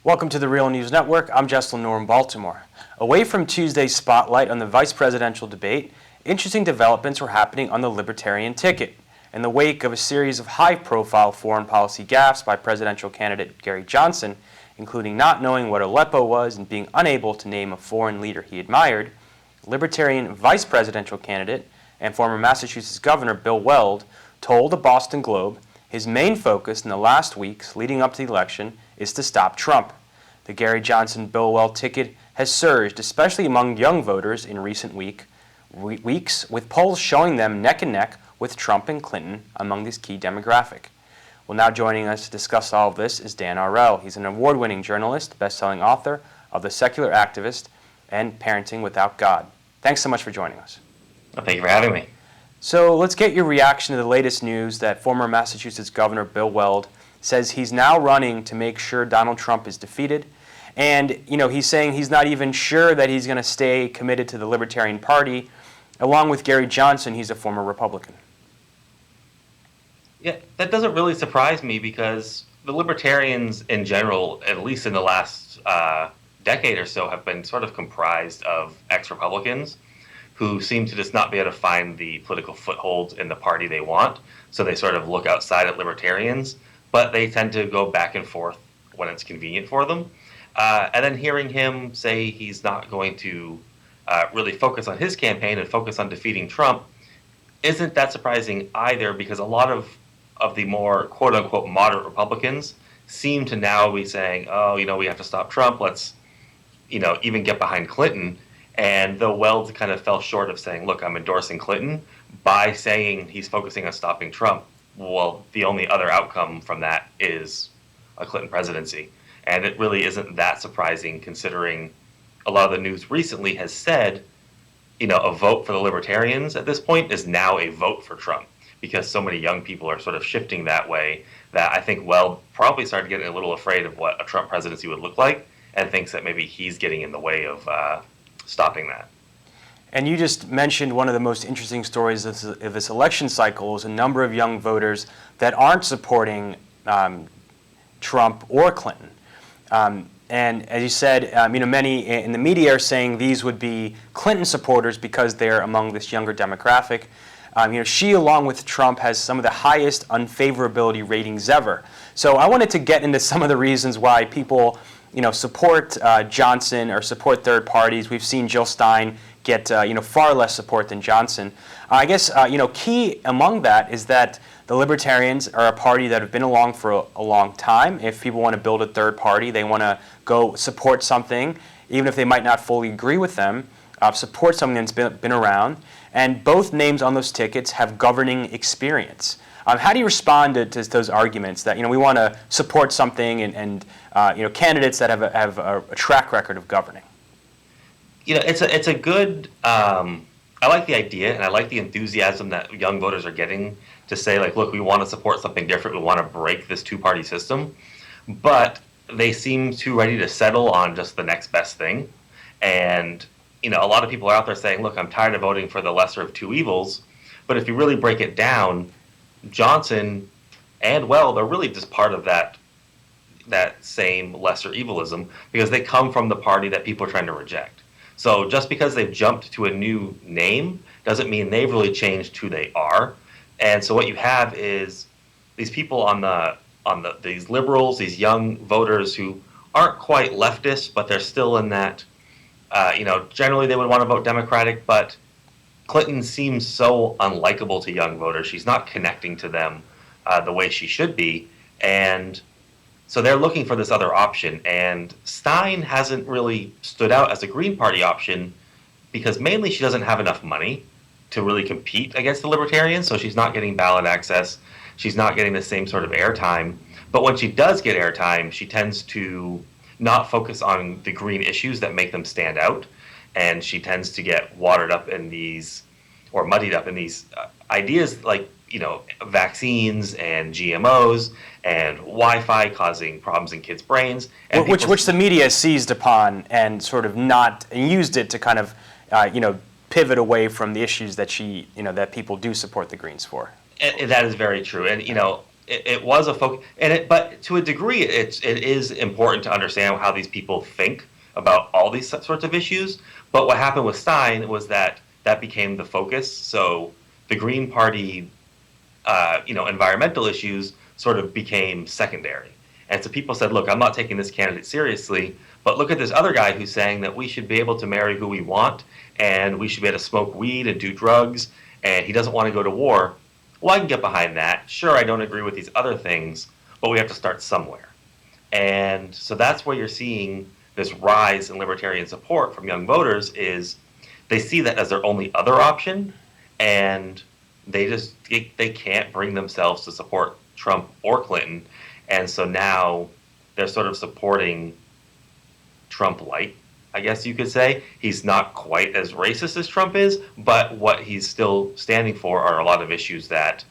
Welcome to the Real News Network. I'm Jesselyn Noor in Baltimore. Away from Tuesday's spotlight on the vice presidential debate, interesting developments were happening on the Libertarian ticket. In the wake of a series of high-profile foreign policy gaffes by presidential candidate Gary Johnson, including not knowing what Aleppo was and being unable to name a foreign leader he admired, Libertarian vice presidential candidate and former Massachusetts Governor Bill Weld told the Boston Globe his main focus in the last weeks leading up to the election is to stop Trump. The Gary Johnson-Bill Weld ticket has surged, especially among young voters in recent weeks, with polls showing them neck and neck with Trump and Clinton among this key demographic. Well, now joining us to discuss all of this is Dan Arel. He's an award-winning journalist, best-selling author of The Secular Activist and Parenting Without God. Thanks so much for joining us. Well, thank you for having me. So let's get your reaction to the latest news that former Massachusetts Governor Bill Weld says he's now running to make sure Donald Trump is defeated. And, he's saying he's not even sure that he's going to stay committed to the Libertarian Party. Along with Gary Johnson, he's a former Republican. Yeah, that doesn't really surprise me because the Libertarians in general, at least in the last decade or so, have been sort of comprised of ex-Republicans who seem to just not be able to find the political foothold in the party they want. So they sort of look outside at Libertarians, but they tend to go back and forth when it's convenient for them. And then hearing him say he's not going to really focus on his campaign and focus on defeating Trump isn't that surprising either, because a lot of the more quote-unquote moderate Republicans seem to now be saying, we have to stop Trump, let's, even get behind Clinton. And though Weld kind of fell short of saying, look, I'm endorsing Clinton, by saying he's focusing on stopping Trump, well, the only other outcome from that is a Clinton presidency. And it really isn't that surprising, considering a lot of the news recently has said, a vote for the Libertarians at this point is now a vote for Trump, because so many young people are sort of shifting that way, that I think Weld probably started getting a little afraid of what a Trump presidency would look like, and thinks that maybe he's getting in the way of stopping that. And you just mentioned one of the most interesting stories of this election cycle is a number of young voters that aren't supporting Trump or Clinton. And as you said, many in the media are saying these would be Clinton supporters because they're among this younger demographic. She, along with Trump, has some of the highest unfavorability ratings ever. So I wanted to get into some of the reasons why people support Johnson or support third parties. We've seen Jill Stein get far less support than Johnson. I guess key among that is that the Libertarians are a party that have been along for a long time. If people want to build a third party, they want to go support something, even if they might not fully agree with them, support something that's been around. And both names on those tickets have governing experience. How do you respond to those arguments that we want to support something and candidates that have a track record of governing? It's a good. I like the idea, and I like the enthusiasm that young voters are getting to say, like, look, we want to support something different. We want to break this two-party system, but they seem too ready to settle on just the next best thing. And a lot of people are out there saying, look, I'm tired of voting for the lesser of two evils. But if you really break it down, Johnson and Weld are really just part of that same lesser evilism, because they come from the party that people are trying to reject. So just because they've jumped to a new name doesn't mean they've really changed who they are. And so what you have is these people these liberals, these young voters who aren't quite leftists, but they're still in that, generally they would want to vote Democratic, but Clinton seems so unlikable to young voters. She's not connecting to them the way she should be. And so they're looking for this other option. And Stein hasn't really stood out as a Green Party option because mainly she doesn't have enough money to really compete against the Libertarians. So she's not getting ballot access. She's not getting the same sort of airtime. But when she does get airtime, she tends to not focus on the green issues that make them stand out. And she tends to get muddied up in these ideas like, vaccines and GMOs and Wi-Fi causing problems in kids' brains. And which the media seized upon and sort of used it to kind of, pivot away from the issues that that people do support the Greens for. And that is very true. And, it was a focus, but to a degree, it is important to understand how these people think about all these sorts of issues. But what happened with Stein was that became the focus. So the Green Party, environmental issues sort of became secondary. And so people said, look, I'm not taking this candidate seriously, but look at this other guy who's saying that we should be able to marry who we want, and we should be able to smoke weed and do drugs, and he doesn't want to go to war. Well, I can get behind that. Sure, I don't agree with these other things, but we have to start somewhere. And so that's where you're seeing this rise in libertarian support from young voters is they see that as their only other option, and they can't bring themselves to support Trump or Clinton. And so now they're sort of supporting Trump light, I guess you could say. He's not quite as racist as Trump is, but what he's still standing for are a lot of issues that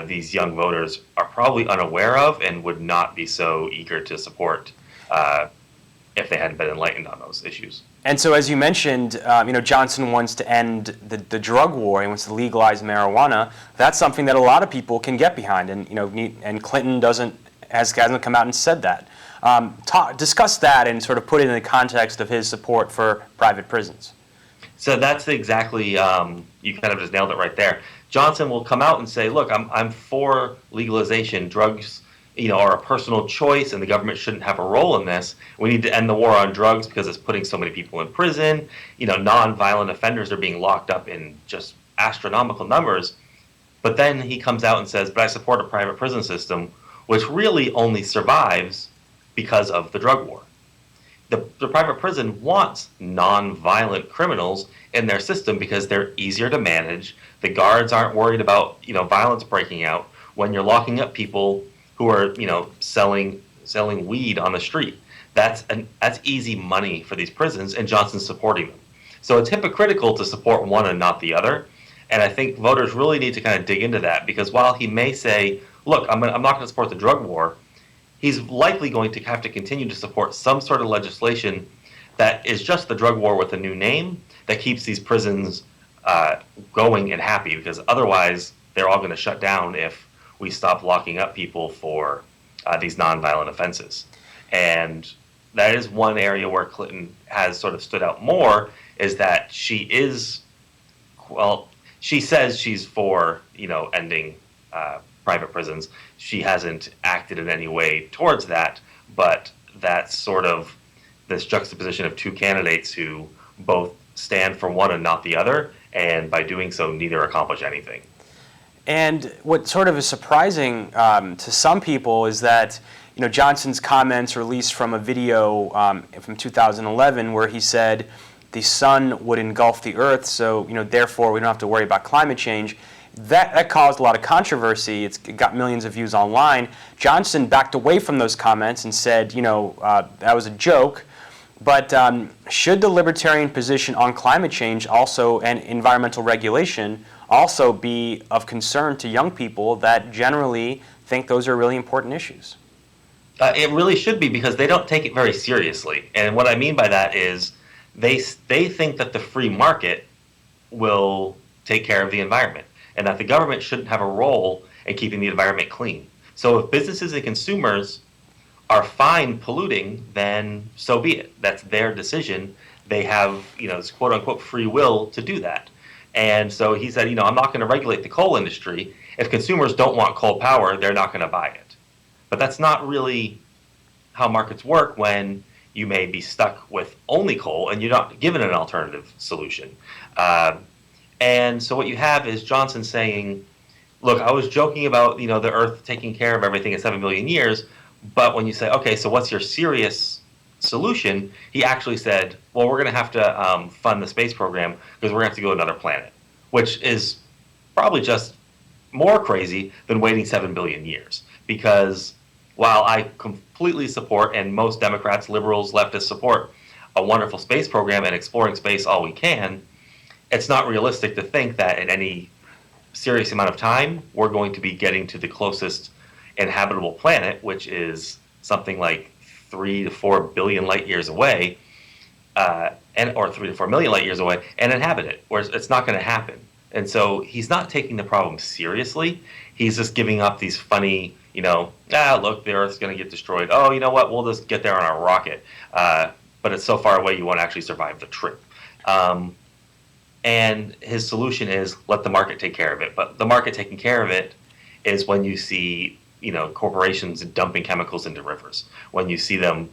these young voters are probably unaware of and would not be so eager to support if they hadn't been enlightened on those issues. And so, as you mentioned, Johnson wants to end the drug war. He wants to legalize marijuana. That's something that a lot of people can get behind, and and Clinton hasn't come out and said that. Discuss that and sort of put it in the context of his support for private prisons. So that's exactly you kind of just nailed it right there. Johnson will come out and say, "Look, I'm for legalization. Drugs, are a personal choice, and the government shouldn't have a role in this. We need to end the war on drugs because it's putting so many people in prison. Non-violent offenders are being locked up in just astronomical numbers." But then he comes out and says, "But I support a private prison system, which really only survives because of the drug war." The private prison wants non-violent criminals in their system because they're easier to manage. The guards aren't worried about violence breaking out when you're locking up people who are selling weed on the street. That's easy money for these prisons, and Johnson's supporting them. So it's hypocritical to support one and not the other. And I think voters really need to kind of dig into that, because while he may say, "Look, I'm not going to support the drug war," he's likely going to have to continue to support some sort of legislation that is just the drug war with a new name that keeps these prisons going and happy, because otherwise they're all going to shut down if we stop locking up people for these nonviolent offenses. And that is one area where Clinton has sort of stood out more, is that she says she's for, ending private prisons. She hasn't acted in any way towards that, but that's sort of this juxtaposition of two candidates who both stand for one and not the other, and by doing so, neither accomplish anything. And what sort of is surprising to some people is that Johnson's comments released from a video from 2011 where he said the sun would engulf the earth, so therefore we don't have to worry about climate change. That caused a lot of controversy. It got millions of views online. Johnson backed away from those comments and said, that was a joke. But should the libertarian position on climate change also and environmental regulation also be of concern to young people that generally think those are really important issues? It really should be, because they don't take it very seriously. And what I mean by that is they think that the free market will take care of the environment, and that the government shouldn't have a role in keeping the environment clean. So if businesses and consumers are fine polluting, then so be it. That's their decision. They have, this quote unquote free will to do that. And so he said, I'm not going to regulate the coal industry. If consumers don't want coal power, they're not going to buy it. But that's not really how markets work when you may be stuck with only coal and you're not given an alternative solution. And so what you have is Johnson saying, look, I was joking about, the Earth taking care of everything in 7 billion years, but when you say, okay, so what's your serious solution? He actually said, well, we're going to have to fund the space program because we're going to have to go to another planet, which is probably just more crazy than waiting 7 billion years. Because while I completely support, and most Democrats, liberals, leftists support a wonderful space program and exploring space all we can, it's not realistic to think that in any serious amount of time, we're going to be getting to the closest inhabitable planet, which is something like 3 to 4 billion light years away, or 3 to 4 million light years away, and inhabit it. Whereas it's not going to happen. And so he's not taking the problem seriously. He's just giving up these funny, look, the Earth's going to get destroyed. Oh, you know what? We'll just get there on a rocket. But it's so far away, you won't actually survive the trip. And his solution is let the market take care of it. But the market taking care of it is when you see, corporations dumping chemicals into rivers, when you see them,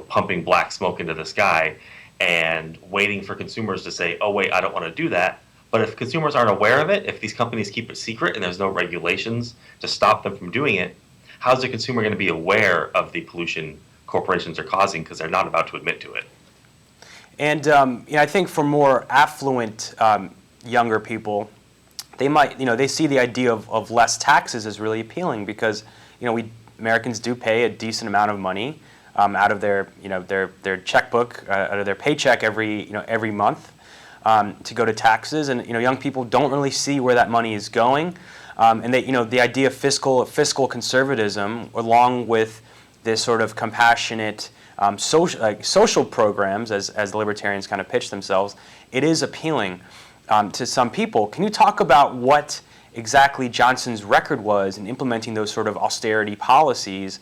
pumping black smoke into the sky and waiting for consumers to say, oh, wait, I don't want to do that. But if consumers aren't aware of it, if these companies keep it secret and there's no regulations to stop them from doing it, how's the consumer going to be aware of the pollution corporations are causing because they're not about to admit to it? And I think for more affluent younger people, they might, they see the idea of less taxes as really appealing because, we Americans do pay a decent amount of money out of their, their checkbook, out of their paycheck every month to go to taxes, and young people don't really see where that money is going, and they, the idea of fiscal conservatism, along with this sort of compassionate social programs, as the libertarians kind of pitch themselves, it is appealing to some people. Can you talk about what exactly Johnson's record was in implementing those sort of austerity policies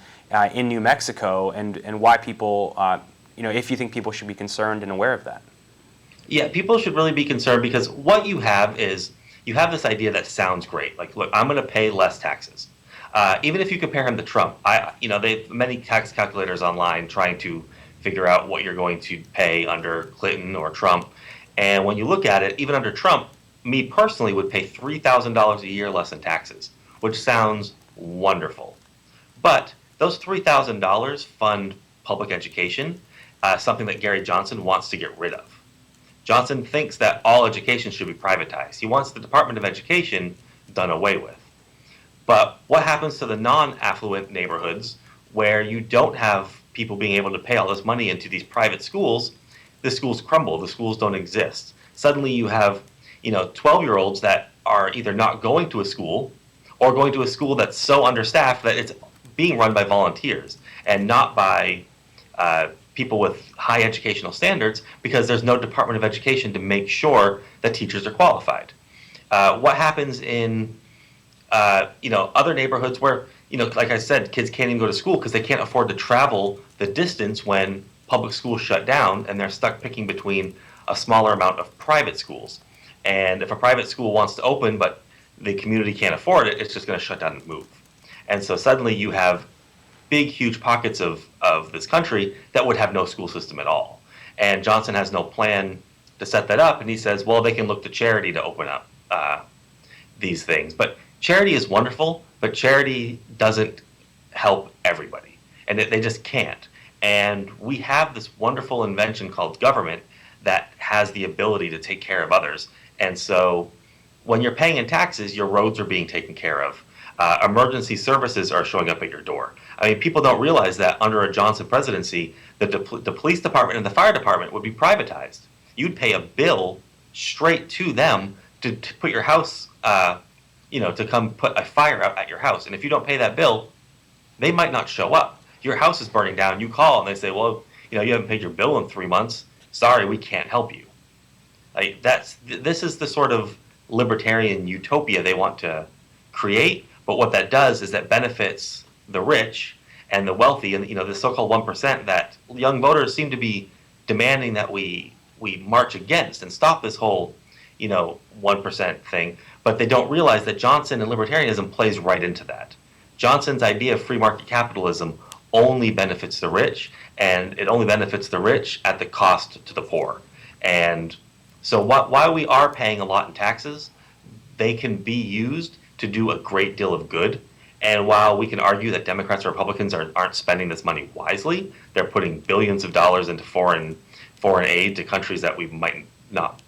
in New Mexico, and why people, if you think people should be concerned and aware of that? Yeah, people should really be concerned because what you have is you have this idea that sounds great. Like, look, I'm going to pay less taxes. Even if you compare him to Trump, they have many tax calculators online trying to figure out what you're going to pay under Clinton or Trump. And when you look at it, even under Trump, me personally would pay $3,000 a year less in taxes, which sounds wonderful. But those $3,000 fund public education, something that Gary Johnson wants to get rid of. Johnson thinks that all education should be privatized. He wants the Department of Education done away with. But what happens to the non-affluent neighborhoods where you don't have people being able to pay all this money into these private schools? The schools crumble. The schools don't exist. Suddenly you have, 12-year-olds that are either not going to a school or going to a school that's so understaffed that it's being run by volunteers and not by people with high educational standards, because there's no Department of Education to make sure that teachers are qualified. What happens in other neighborhoods where, like I said, kids can't even go to school because they can't afford to travel the distance when public schools shut down, and they're stuck picking between a smaller amount of private schools. And if a private school wants to open but the community can't afford it, it's just going to shut down and move. And so suddenly you have big, huge pockets of this country that would have no school system at all. And Johnson has no plan to set that up, and he says, well, they can look to charity to open up these things. But charity is wonderful, but charity doesn't help everybody, and they just can't. And we have this wonderful invention called government that has the ability to take care of others. And so when you're paying in taxes, your roads are being taken care of. Emergency services are showing up at your door. I mean, people don't realize that under a Johnson presidency, the police department and the fire department would be privatized. You'd pay a bill straight to them to put your house, to come put a fire out at your house. And if you don't pay that bill, they might not show up. Your house is burning down. You call and they say, well, you haven't paid your bill in 3 months. Sorry, we can't help you. This is the sort of libertarian utopia they want to create. But what that does is that benefits the rich and the wealthy, and the so-called 1% that young voters seem to be demanding that we march against and stop this whole 1% thing. But they don't realize that Johnson and libertarianism plays right into that. Johnson's idea of free market capitalism only benefits the rich, and it only benefits the rich at the cost to the poor. And so while we are paying a lot in taxes, they can be used to do a great deal of good. And while we can argue that Democrats or Republicans aren't spending this money wisely, they're putting billions of dollars into foreign aid to countries that we might not,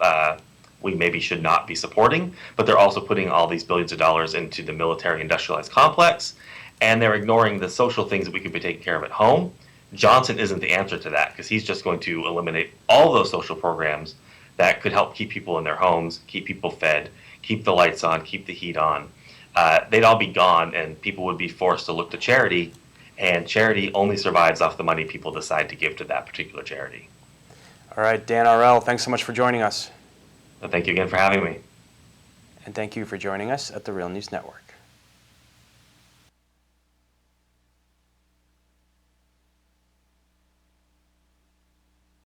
we maybe should not be supporting, but they're also putting all these billions of dollars into the military industrialized complex, and they're ignoring the social things that we could be taking care of at home. Johnson isn't the answer to that, because he's just going to eliminate all those social programs that could help keep people in their homes, keep people fed, keep the lights on, keep the heat on. They'd all be gone, and people would be forced to look to charity, and charity only survives off the money people decide to give to that particular charity. All right, Dan Arel, thanks so much for joining us. Thank you again for having me. and thank you for joining us at the Real News Network.